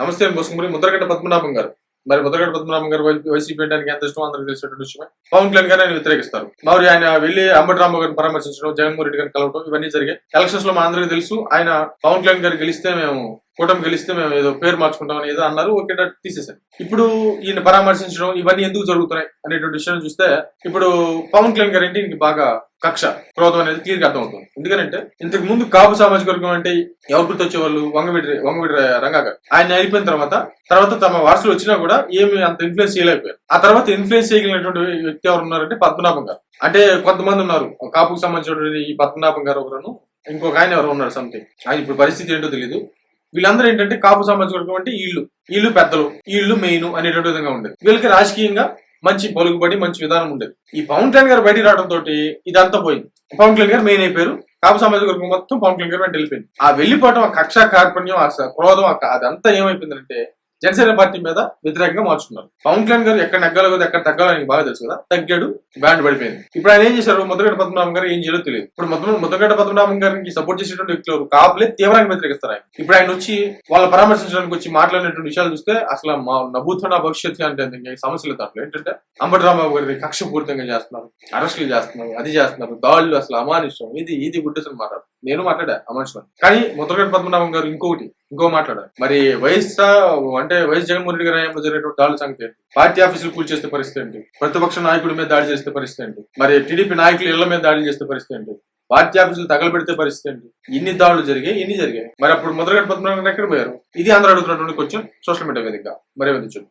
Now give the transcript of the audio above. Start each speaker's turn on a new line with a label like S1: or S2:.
S1: నమస్తే బొసుకుమరి ముద్రగడ్డ పద్మనాభం గారు. మరి ముద్రగడ్డ పద్మనాభం గారు వైసీపీ ఏంటానికి ఎంత ఇష్టం అందరికి తెలిసినటువంటి విషయమే. పవన్ కళ్యాణ్ గారిని ఆయన వ్యతిరేకిస్తారు. మరి ఆయన వెళ్లి అంబటి రాంబాబు గారిని పరామర్శించడం, జగన్మోహన్ రెడ్డి గారిని కలవడం ఇవన్నీ జరిగాయి. ఎలక్షన్స్ లో మా అందరికీ తెలుసు. ఆయన పవన్ కళ్యాణ్ గారు గెలిస్తే మేము కూటమి గెలిస్తే మేము ఏదో పేరు మార్చుకుంటామని ఏదో అన్నారు. ఓకే తీసేశారు. ఇప్పుడు ఈయన పరామర్శించడం ఇవన్నీ ఎందుకు జరుగుతున్నాయి అనేటువంటి విషయాన్ని చూస్తే ఇప్పుడు పవన్ కళ్యాణ్ గారు ఏంటి ఈయనకి బాగా కక్ష క్రోధం అనేది క్లియర్ గా అర్థమవుతుంది. ఎందుకంటే ఇంతకు ముందు కాపు సామాజిక వర్గం అంటే ఎవరు గుర్తొచ్చేవాళ్ళు? వంగవీడి రంగా గారు. ఆయన అయిపోయిన తర్వాత తమ వారసులు వచ్చినా కూడా ఏమి అంత ఇన్ఫ్లుయెన్స్ చేయలేకపోయారు. ఆ తర్వాత ఇన్ఫ్లుయెన్స్ చేయగలిగినటువంటి వ్యక్తి ఎవరు ఉన్నారంటే పద్మనాభం గారు. అంటే కొంతమంది ఉన్నారు కాపుకు సంబంధించినటువంటి ఈ పద్మనాభం గారు ఒకరు, ఇంకొక ఆయన ఎవరు ఉన్నారు సంథింగ్. ఆయన ఇప్పుడు పరిస్థితి ఏంటో తెలియదు. వీళ్ళందరూ ఏంటంటే కాపు సామాజిక వర్గం అంటే వీళ్ళు పెద్దలు, వీళ్ళు మెయిన్ అనేటువంటి విధంగా ఉండేది. వీళ్ళకి రాజకీయంగా మంచి పలుకుబడి మంచి విధానం ఉండేది. ఈ పవన్ కళ్యాణ్ గారు బయటికి రావడం తోటి ఇదంతా పోయింది. పవన్ కళ్యాణ్ గారు మెయిన్ అయిపోయారు. కాపు సామాజిక వర్గం మొత్తం పవన్ కళ్యాణ్ గారు వెంట వెళ్ళిపోయింది. ఆ వెళ్ళిపోవడం, ఆ కక్ష కార్పణ్యం, ఆ క్రోధం అదంతా ఏమైపోయిందంటే జనసేన పార్టీ మీద వ్యతిరేకంగా మార్చుకున్నారు. పవన్ కళ్యాణ్ గారు ఎక్కడ నెగ్గాలో ఎక్కడ తగ్గాలో ఆయనకి బాగా తెలుసు కదా. తగ్గాడు, బ్యాండ్ పడిపోయింది. ఇప్పుడు ఆయన ఏం చేశారు? ముద్రగడ్డ పద్మనాభం గారు ఏం చేయాలో తెలియదు. ఇప్పుడు ముద్రగడ్డ పద్మనాభం గారికి సపోర్ట్ చేసేటువంటి వ్యక్తులు కాపులే తీవ్రంగా వ్యతిరేకిస్తారు ఆయన. ఇప్పుడు ఆయన వచ్చి వాళ్ళ పరామర్శించడానికి వచ్చి మాట్లాడినటువంటి విషయాలు చూస్తే అసలు మా నభూతో నా భవిష్యత్తు అంటే సమస్యలు దాంట్లో ఏంటంటే అంబటి రాంబాబు గారి కక్ష పూర్తిగా చేస్తున్నారు, అరెస్టులు చేస్తున్నారు, అది చేస్తున్నారు, దాడులు, అసలు అమానుషం, ఇది గుడ్డసలు మాట్లాడు. నేను మాట్లాడా అమానుషం. కానీ ముద్రగడ్డ పద్మనాభం గారు ఇంకో మాట్లాడారు. మరి వైఎస్ జగన్మోహన్ రెడ్డి గారి హయాంలో జరిగినటువంటి దాడుల సంగతి ఏంటి? పార్టీ ఆఫీసులు కూల్ చేస్తే పరిస్థితి ఏంటి? ప్రతిపక్ష నాయకుడి మీద దాడి చేస్తే పరిస్థితి ఏంటి? మరి టీడీపీ నాయకులు ఇళ్ల మీద దాడులు చేస్తే పరిస్థితి ఏంటి? పార్టీ ఆఫీసులు తగలబెడితే పరిస్థితి ఏంటి? ఇన్ని దాడులు జరిగాయి. మరి అప్పుడు ముద్రగడ్డ పద్మనాభం గారు ఎక్కడ పోయారు? ఇది అందరూ అడుగుతున్నటువంటి క్వశ్చన్ సోషల్ మీడియా వేదికగా. మరేమించు